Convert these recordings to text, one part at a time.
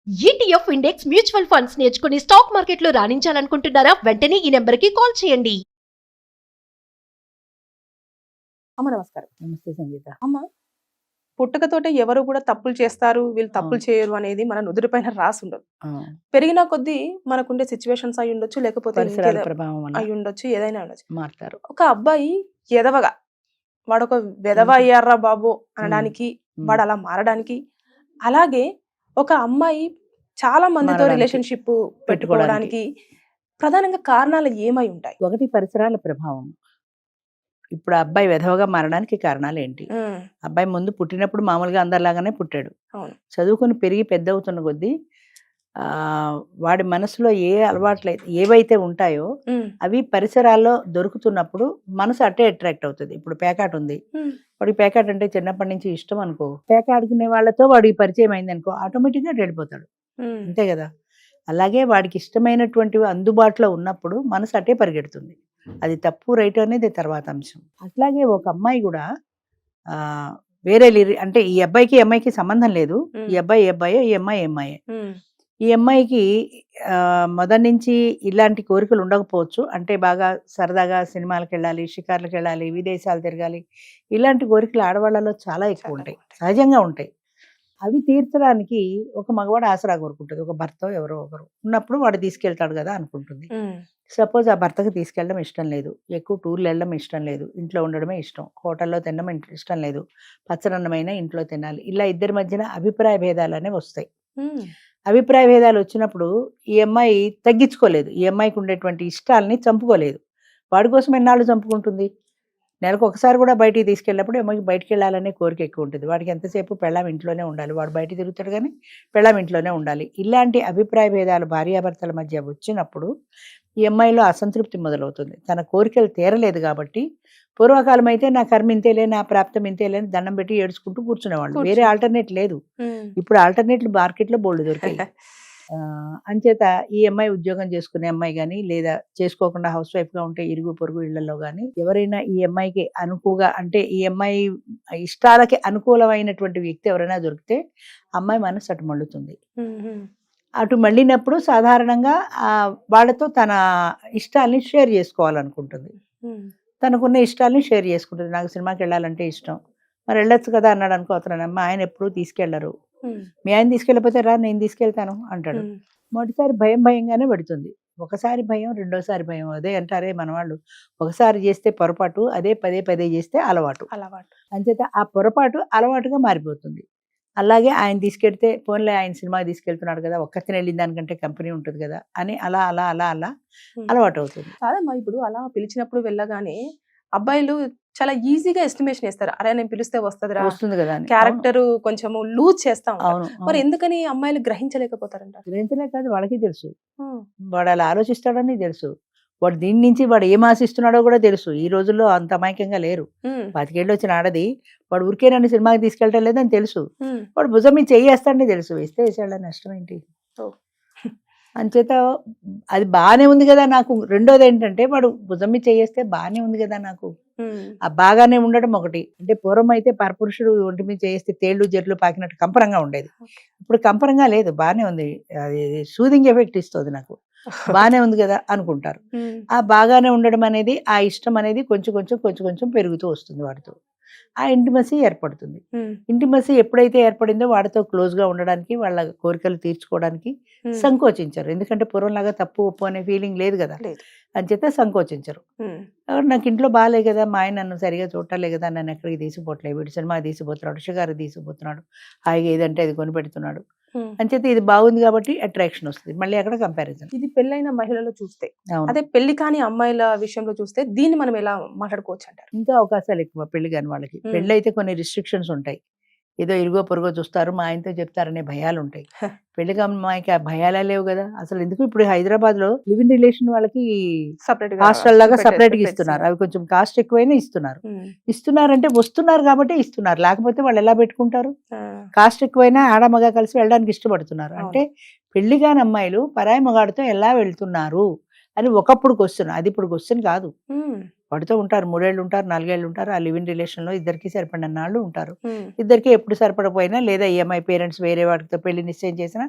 ETF index mutual funds నేర్చుకుని stock మార్కెట్లో రాణించాలనుకుంటున్నారా? వెంటనే ఈ నెంబర్కి కాల్ చేయండి. అమ్మ నమస్కారం. నమస్తే సంగీత. అమ్మ పుట్టుకతోటే ఎవరు కూడా తప్పులు చేస్తారు, వీళ్ళు తప్పులు చేయరు అనేది మన నుదుటిపైన రాసి ఉండదు. పెరిగిన కొద్దీ మనకుండే సిచ్యువేషన్స్ అయి ఉండొచ్చు, లేకపోతే పరిసరాల ప్రభావం వల్ల అయి ఉండొచ్చు, ఏదైనా ఉండొచ్చు. మారుతారు. ఒక అబ్బాయి ఎదవగా వాడొక వెదవ అయ్యారా బాబు అనడానికి, వాడు అలా మారడానికి, అలాగే ఒక అమ్మాయి చాలా మందితో మారడానికి, రిలేషన్షిప్ పెట్టుకోవడానికి ప్రధానంగా కారణాలు ఏమై ఉంటాయి? ఒకటి పరిసరాల ప్రభావం. ఇప్పుడు ఆ అబ్బాయి వెధవగా మారడానికి కారణాలు ఏంటి? అబ్బాయి ముందు పుట్టినప్పుడు మామూలుగా అందరిలాగానే పుట్టాడు. అవును. చదువుకొని పెరిగి పెద్ద అవుతున్న కొద్దీ వాడి మనసులో ఏ అలవాట్లు ఏవైతే ఉంటాయో అవి పరిసరాల్లో దొరుకుతున్నప్పుడు మనసు అట్టే అట్రాక్ట్ అవుతుంది. ఇప్పుడు పేకాట ఉంది, వాడికి పేకాట అంటే చిన్నప్పటి నుంచి ఇష్టం అనుకో, పేక ఆడుకునే వాళ్ళతో వాడికి పరిచయం అయింది అనుకో, ఆటోమేటిక్గా వెళ్ళిపోతాడు. అంతే కదా. అలాగే వాడికి ఇష్టమైనటువంటివి అందుబాటులో ఉన్నప్పుడు మనసు అట్టే పరిగెడుతుంది. అది తప్పు రైట్ అనేది తర్వాత అంశం. అట్లాగే ఒక అమ్మాయి కూడా వేరే అంటే ఈ అబ్బాయికి అమ్మాయికి సంబంధం లేదు. ఈ అబ్బాయి ఈ అమ్మాయి ఈ అమ్మాయికి మొదటి నుంచి ఇలాంటి కోరికలు ఉండకపోవచ్చు. అంటే బాగా సరదాగా సినిమాలకు వెళ్ళాలి, షికార్లకు వెళ్ళాలి, విదేశాలు తిరగాలి, ఇలాంటి కోరికలు ఆడవాళ్ళలో చాలా ఎక్కువ ఉంటాయి, సహజంగా ఉంటాయి. అవి తీర్చడానికి ఒక మగవాడు ఆసరా కోరుకుంటుంది. ఒక భర్త ఎవరో ఒకరు ఉన్నప్పుడు వాడు తీసుకెళ్తాడు కదా అనుకుంటుంది. సపోజ్ ఆ భర్తకు తీసుకెళ్ళడం ఇష్టం లేదు, ఎక్కువ టూర్లు వెళ్ళడం ఇష్టం లేదు, ఇంట్లో ఉండడమే ఇష్టం, హోటల్లో తినడం ఇష్టం లేదు, పచ్చనన్నమైన ఇంట్లో తినాలి, ఇలా ఇద్దరి మధ్యన అభిప్రాయ భేదాలు అనేవి వస్తాయి. అభిప్రాయ భేదాలు వచ్చినప్పుడు ఈ అమ్మాయి తగ్గించుకోలేదు, ఈ అమ్మాయికి ఉండేటువంటి ఇష్టాలని చంపుకోలేదు. వాడి కోసం ఎన్నాళ్ళు చంపుకుంటుంది? నెలకు ఒకసారి కూడా బయటికి తీసుకెళ్ళినప్పుడు అమ్మాయికి బయటికి వెళ్ళాలనే కోరిక ఎక్కువ ఉంటుంది. వాడికి ఎంతసేపు పెళ్ళాం ఇంట్లోనే ఉండాలి, వాడు బయట తిరుగుతాడు కానీ పెళ్ళాం ఇంట్లోనే ఉండాలి. ఇలాంటి అభిప్రాయ భేదాలు భార్యాభర్తల మధ్య వచ్చినప్పుడు ఈ అమ్మాయిలో అసంతృప్తి మొదలవుతుంది. తన కోరికలు తీరలేదు కాబట్టి, పూర్వకాలం అయితే నా కర్మ ఇంతేలే, నా ప్రాప్తం ఇంతేలే అని దండం పెట్టి ఏడ్చుకుంటూ కూర్చునేవాళ్ళు. వేరే ఆల్టర్నేట్ లేదు. ఇప్పుడు ఆల్టర్నేట్లు మార్కెట్లో బోల్డ్ దొరికాయి. అంచేత ఈ అమ్మాయి ఉద్యోగం చేసుకునే అమ్మాయి కానీ, లేదా చేసుకోకుండా హౌస్ వైఫ్గా ఉంటే ఇరుగు పొరుగు ఇళ్లలో కానీ ఎవరైనా ఈ అమ్మాయికి అనుకుగా, అంటే ఈ అమ్మాయి ఇష్టాలకి అనుకూలమైనటువంటి వ్యక్తి ఎవరైనా దొరికితే అమ్మాయి మనసు అటు మళ్ళుతుంది. అటు మళ్ళినప్పుడు సాధారణంగా వాళ్ళతో తన ఇష్టాలని షేర్ చేసుకోవాలనుకుంటుంది. తనకున్న ఇష్టాలని షేర్ చేసుకుంటుంది. నాకు సినిమాకి వెళ్ళాలంటే ఇష్టం, మరి వెళ్ళొచ్చు కదా అన్నాడు అనుకో అతను. మా ఆయన ఎప్పుడూ తీసుకెళ్లరు, మీ ఆయన తీసుకెళ్ళిపోతే రా నేను తీసుకెళ్తాను అంటాడు. మొదటిసారి భయంగానే పెడుతుంది, ఒకసారి భయం, రెండోసారి భయం. అదే అంటారే మన వాళ్ళు, ఒకసారి చేస్తే పొరపాటు, అదే పదే చేస్తే అలవాటు. అంచేత ఆ పొరపాటు అలవాటుగా మారిపోతుంది. అలాగే ఆయన తీసుకెళ్తే పోన్లే ఆయన సినిమాకి తీసుకెళ్తున్నాడు కదా, ఒక్కతిని వెళ్ళిన దానికంటే కంపెనీ ఉంటుంది కదా అని అలా అలా అలా అలా అలవాటు అవుతుంది. కాదమ్మా, ఇప్పుడు అలా పిలిచినప్పుడు వెళ్ళగానే అబ్బాయిలు చాలా ఈజీగా ఎస్టిమేషన్ వేస్తారు. అరే నేను పిలిస్తే వస్తుంది కదా, క్యారెక్టర్ కొంచెం లూజ్ చేస్తా ఉంటారు. మరి ఎందుకని అమ్మాయిలు గ్రహించలేకపోతారంట? గ్రహించలే కాదు, వాళ్ళకి తెలుసు, వాడు అలా ఆలోచిస్తాడని తెలుసు, వాడు దీని నుంచి వాడు ఏం ఆశిస్తున్నాడో కూడా తెలుసు. ఈ రోజుల్లో అంత అమాయకంగా లేరు. 25 ఏళ్ళు వచ్చిన ఆడది వాడు ఊరికే నన్ను సినిమాకి తీసుకెళ్ళటం లేదని తెలుసు, వాడు భుజం మీద చెయ్యేస్తాడని తెలుసు, వేస్తే వేసాడు, నష్టం ఏంటి? అంచేత అది బాగానే ఉంది కదా నాకు. రెండోది ఏంటంటే వాడు భుజం మీద చేయేస్తే బాగానే ఉంది కదా నాకు. ఆ బాగానే ఉండడం ఒకటి. అంటే పూర్వం అయితే పరపురుషుడు ఒంటి మీద చేస్తే తేళ్లు జర్లు పాకినట్టు కంపరంగా ఉండేది. ఇప్పుడు కంపరంగా లేదు, బాగానే ఉంది. అది సూదింగ్ ఎఫెక్ట్ ఇస్తుంది నాకు, బాగానే ఉంది కదా అనుకుంటారు. ఆ బాగానే ఉండడం అనేది, ఆ ఇష్టం అనేది కొంచెం పెరుగుతూ వస్తుంది వాడితో. ఆ ఇంటిమసీ ఏర్పడుతుంది. ఇంటిమసీ ఎప్పుడైతే ఏర్పడిందో వాడితో క్లోజ్గా ఉండడానికి, వాళ్ళ కోరికలు తీర్చుకోవడానికి సంకోచించరు. ఎందుకంటే పూర్వంలాగా తప్పు ఒప్పు అనే ఫీలింగ్ లేదు కదా, అంచేత సంకోచించరు. నాకు ఇంట్లో బాగాలే కదా, మా ఆయన నన్ను సరిగా చూడలే కదా, నన్ను ఎక్కడికి తీసుకుపోవట్లేదు, వీడు సినిమా తీసుకుపోతున్నాడు, షుగర్ తీసుకుపోతున్నాడు, హాయిగా ఏదంటే అది కొనిపెడుతున్నాడు, అంచేత ఇది బాగుంది కాబట్టి అట్రాక్షన్ వస్తుంది. మళ్ళీ అక్కడ కంపారిజన్. ఇది పెళ్ళైన మహిళలో చూస్తే, అదే పెళ్లి కాని అమ్మాయిల విషయంలో చూస్తే దీన్ని మనం ఎలా మాట్లాడుకోవచ్చు అంటారు? ఇంకా అవకాశాలు ఎక్కువ పెళ్లి కాని వాళ్ళకి. పెళ్ళి అయితే కొన్ని రిస్ట్రిక్షన్స్ ఉంటాయి, ఏదో ఇరుగో పొరుగో చూస్తారు, మా ఆయనతో చెప్తారనే భయాలు ఉంటాయి. పెళ్లిగా అమ్మాయికి ఆ భయాలే లేవు కదా అసలు. ఎందుకు ఇప్పుడు హైదరాబాద్ లో లివ్ ఇన్ రిలేషన్ వాళ్ళకి హాస్టల్ లాగా సపరేట్ గా ఇస్తున్నారు. అవి కొంచెం కాస్ట్ ఎక్కువైనా ఇస్తున్నారంటే వస్తున్నారు కాబట్టి ఇస్తున్నారు, లేకపోతే వాళ్ళు ఎలా పెట్టుకుంటారు? కాస్ట్ ఎక్కువైనా ఆడమగా కలిసి వెళ్ళడానికి ఇష్టపడుతున్నారు. అంటే పెళ్లి కాని అమ్మాయిలు పరాయి మగాడితో ఎలా వెళ్తున్నారు అని ఒకప్పుడు క్వశ్చన్, అది ఇప్పుడు క్వశ్చన్ కాదు. వాడితో ఉంటారు, 3 ఏళ్ళు ఉంటారు, 4 ఏళ్ళు ఉంటారు. ఆ లివ్ ఇన్ రిలేషన్లో ఇద్దరికి సరిపడిన నాళ్ళు ఉంటారు. ఇద్దరికి ఎప్పుడు సరిపడపోయినా లేదా ఈఎంఐ పేరెంట్స్ వేరే వాటితో పెళ్లి నిశ్చయం చేసినా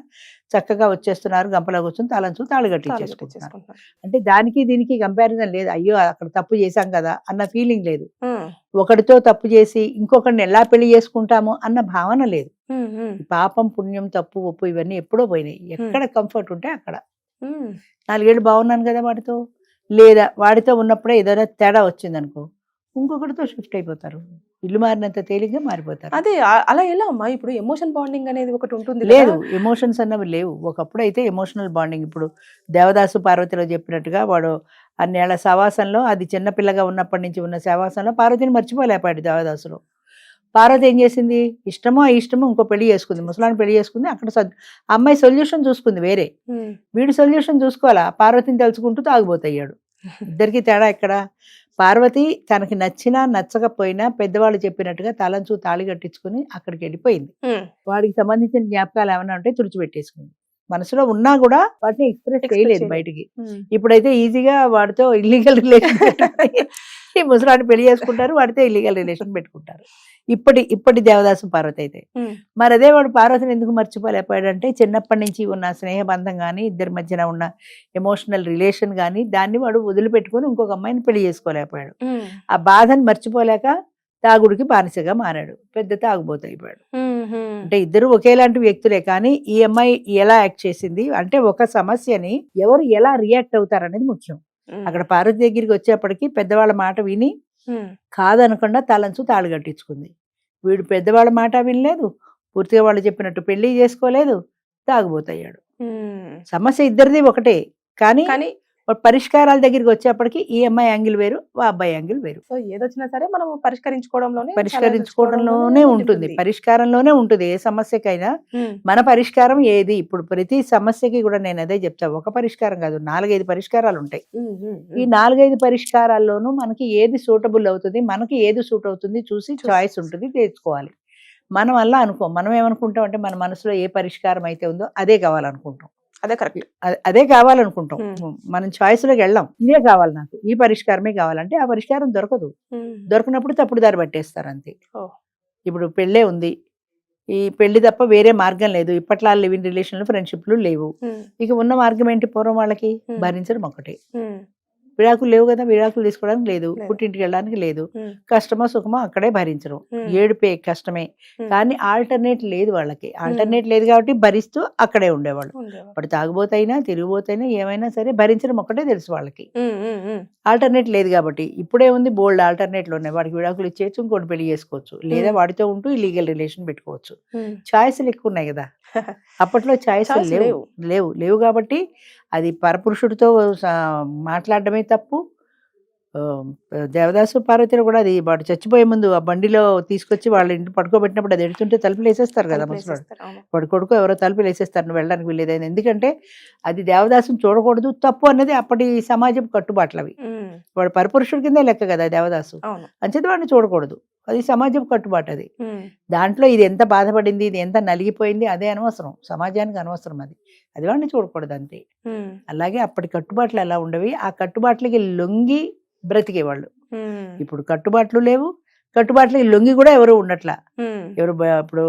చక్కగా వచ్చేస్తున్నారు, గంపలో కూర్చొని తాళి కట్టించేసుకుంటున్నారు. అంటే దానికి దీనికి కంపారిజన్ లేదు. అయ్యో అక్కడ తప్పు చేశాం కదా అన్న ఫీలింగ్ లేదు. ఒకటితో తప్పు చేసి ఇంకొకరిని ఎలా పెళ్లి చేసుకుంటాము అన్న భావన లేదు. పాపం పుణ్యం తప్పు ఒప్పు ఇవన్నీ ఎప్పుడో పోయినాయి. ఎక్కడ కంఫర్ట్ ఉంటే అక్కడ. 4 ఏళ్ళు బాగున్నాను కదా వాడితో, లేదా వాడితో ఉన్నప్పుడే ఏదైనా తేడా వచ్చింది అనుకో ఇంకొకటితో షిఫ్ట్ అయిపోతారు. ఇల్లు మారినంత తేలిగ్గా మారిపోతారు. అదే అలా ఎలా అమ్మా? ఇప్పుడు ఎమోషన్ బాండింగ్ అనేది ఒకటి ఉంటుంది లేదు, ఎమోషన్స్ అన్నవి లేవు. ఒకప్పుడు అయితే ఎమోషనల్ బాండింగ్. ఇప్పుడు దేవదాసు పార్వతిలో చెప్పినట్టుగా వాడు అన్నేళ్ల సవాసంలో, అది చిన్నపిల్లగా ఉన్నప్పటి నుంచి ఉన్న సవాసంలో పార్వతిని మర్చిపోలేపాడు దేవదాసులో. పార్వతి ఏం చేసింది, ఇష్టమో ఇష్టమో ఇంకో పెళ్లి చేసుకుంది, ముసలాన్ని పెళ్లి చేసుకుంది. అక్కడ అమ్మాయి సొల్యూషన్ చూసుకుంది వేరే, వీడు సొల్యూషన్ చూసుకోవాలా, పార్వతిని తలుచుకుంటూ తాగుబోతయ్యాడు. ఇద్దరికి తేడా ఎక్కడ? పార్వతి తనకి నచ్చినా నచ్చకపోయినా పెద్దవాళ్ళు చెప్పినట్టుగా తలంచు తాళి కట్టించుకుని అక్కడికి వెళ్ళిపోయింది. వాడికి సంబంధించిన జ్ఞాపకాలు ఏమైనా ఉంటే తుడిచిపెట్టేసుకుంది. మనసులో ఉన్నా కూడా వాటిని ఎక్స్ప్రెస్ చేయలేదు బయటికి. ఇప్పుడైతే ఈజీగా వాడితో ఇల్లీగల్ రిలేషన్ ఈ ముసలాన్ని పెళ్లి చేసుకుంటారు, వాడితో ఇల్లీగల్ రిలేషన్ పెట్టుకుంటారు. ఇప్పటి దేవదాసు పార్వతి అయితే. మరి అదే వాడు పార్వతిని ఎందుకు మర్చిపోలేకపోయాడంటే చిన్నప్పటి నుంచి ఉన్న స్నేహబంధం కానీ ఇద్దరి మధ్యన ఉన్న ఎమోషనల్ రిలేషన్ కానీ దాన్ని వాడు వదిలిపెట్టుకుని ఇంకొక అమ్మాయిని పెళ్లి చేసుకోలేకపోయాడు. ఆ బాధని మర్చిపోలేక తాగుడికి బానిసగా మారాడు, పెద్ద తాగుబోతైపోయాడు. అంటే ఇద్దరు ఒకేలాంటి వ్యక్తులే, కానీ ఈ అమ్మాయి ఎలా యాక్ట్ చేసింది అంటే ఒక సమస్యని ఎవరు ఎలా రియాక్ట్ అవుతారనేది ముఖ్యం. అక్కడ పార్వతి దగ్గరికి వచ్చేప్పటికి పెద్దవాళ్ళ మాట విని కాదనకుండా తలంచు తాళి కట్టించుకుంది. వీడు పెద్దవాళ్ళ మాట వినలేదు, పూర్తిగా వాళ్ళు చెప్పినట్టు పెళ్లి చేసుకోలేదు, తాగుబోతయ్యాడు. సమస్య ఇద్దరిది ఒకటే, కానీ పరిష్కారాల దగ్గరికి వచ్చేప్పటికి ఈ అమ్మాయి యాంగిల్ వేరు, ఆ అబ్బాయి యాంగిల్ వేరు. సో ఏదొచ్చినా సరే మనం పరిష్కరించుకోవడంలోనే ఉంటుంది, పరిష్కారంలోనే ఉంటుంది. ఏ సమస్యకైనా మన పరిష్కారం ఏది? ఇప్పుడు ప్రతి సమస్యకి కూడా నేను అదే చెప్తా, ఒక పరిష్కారం కాదు, 4-5 పరిష్కారాలు ఉంటాయి. ఈ 4-5 పరిష్కారాల్లోనూ మనకి ఏది సూటబుల్ అవుతుంది, మనకి ఏది సూట్ అవుతుంది చూసి చాయిస్ ఉంటుంది, తెచ్చుకోవాలి. మనం అలా మనం ఏమనుకుంటాం అంటే మన మనసులో ఏ పరిష్కారం అయితే ఉందో అదే కావాలనుకుంటాం. అదే కరెక్ట్, అదే కావాలనుకుంటాం. మనం చాయిస్లోకి వెళ్ళాం, ఇదే కావాలి నాకు, ఈ పరిష్కారమే కావాలంటే ఆ పరిష్కారం దొరకదు. దొరకనప్పుడు తప్పుడు దారి పట్టేస్తారు అంతే. ఇప్పుడు పెళ్ళే ఉంది, ఈ పెళ్లి తప్ప వేరే మార్గం లేదు. ఇప్పట్లో లివ్ ఇన్ రిలేషన్లు ఫ్రెండ్షిప్లు లేవు. ఇక ఉన్న మార్గం ఏంటి? పూర్వం వాళ్ళకి భరించడం ఒకటే. విడాకులు లేవు కదా, విడాకులు తీసుకోవడానికి లేదు, పుట్టింటికి వెళ్ళడానికి లేదు, కష్టమో సుఖమో అక్కడే భరించడం, ఏడుపే కష్టమే. కానీ ఆల్టర్నేట్ లేదు వాళ్ళకి, ఆల్టర్నేట్ లేదు కాబట్టి భరిస్తూ అక్కడే ఉండేవాళ్ళు. ఇప్పుడు తాగుబోతైనా తిరిగిపోతైనా ఏమైనా సరే భరించడం ఒక్కటే తెలుసు వాళ్ళకి, ఆల్టర్నేట్ లేదు కాబట్టి. ఇప్పుడే ఉంది బోల్డ్ ఆల్టర్నేట్లు ఉన్నాయి. వాడికి విడాకులు ఇచ్చేయచ్చు, ఇంకోటి పెళ్లి చేసుకోవచ్చు, లేదా వాడితో ఉంటూ ఇల్లీగల్ రిలేషన్ పెట్టుకోవచ్చు. చాయిస్లు ఎక్కువ ఉన్నాయి కదా. అప్పట్లో చాయిస్లు లేవు కాబట్టి అది పరపురుషుడితో మాట్లాడడమే తప్పు. దేవదాసు పార్వతిలో కూడా అది వాడు చచ్చిపోయే ముందు ఆ బండిలో తీసుకొచ్చి వాళ్ళ ఇంటి పడుకోబెట్టినప్పుడు అది ఎడుతుంటే తలుపులు వేసేస్తారు కదా ముసలాడు, వాడు కొడుకు ఎవరో తలుపులు వేసేస్తారు, నువ్వు వెళ్ళడానికి వీలేదైంది. ఎందుకంటే అది దేవదాసుని చూడకూడదు, తప్పు అన్నది అప్పటి సమాజం కట్టుబాట్లు అవి. వాడు పరపురుషుడి కిందే లెక్క కదా దేవదాసు, అంచేది వాడిని చూడకూడదు, అది సమాజం కట్టుబాటు. అది దాంట్లో ఇది ఎంత బాధపడింది, ఇది ఎంత నలిగిపోయింది అదే అనవసరం, సమాజానికి అనవసరం. అది వాడిని చూడకూడదు అంతే. అలాగే అప్పటి కట్టుబాట్లు ఎలా ఉండవి, ఆ కట్టుబాట్లకి లొంగి బ్రతికేవాళ్ళు. ఇప్పుడు కట్టుబాట్లు లేవు, కట్టుబాట్లకి లొంగి కూడా ఎవరు ఉండట్లా. ఎవరు ఇప్పుడు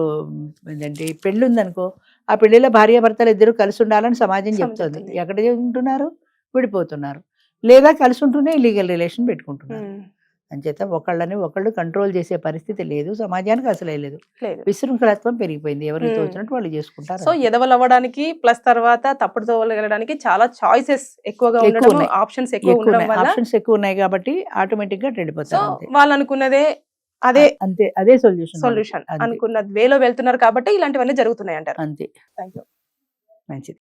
ఏంటంటే పెళ్లి ఉందనుకో, ఆ పెళ్లిలో భార్యాభర్తలు ఇద్దరు కలిసి ఉండాలని సమాజం చెప్తుంది. ఎక్కడ ఉంటున్నారు? విడిపోతున్నారు, లేదా కలిసి ఉంటూనే ఇల్లీగల్ రిలేషన్ పెట్టుకుంటున్నారు. అంచేత ఒకళ్ళు కంట్రోల్ చేసే పరిస్థితి లేదు, సమాజానికి అసలే లేదు. విశృంఖలత్వం పెరిగిపోయింది, ఎవరికి తోచినట్టు వాళ్ళు చేసుకుంటారు. సో ఎదవలవ్వడానికి ప్లస్ తర్వాత తప్పుడు తోవలగలడానికి చాలా చాయిసెస్ ఎక్కువగా ఉండడం, ఆప్షన్స్ ఎక్కువ ఉన్నాయి కాబట్టి ఆటోమేటిక్ గా వెళ్ళిపోతారు. వాళ్ళు అనుకున్నదే అదే, అంతే, అదే సొల్యూషన్ అనుకున్న వేలో వెళ్తున్నారు కాబట్టి ఇలాంటివన్నీ జరుగుతున్నాయి అంటారు. అంతే. మంచిది.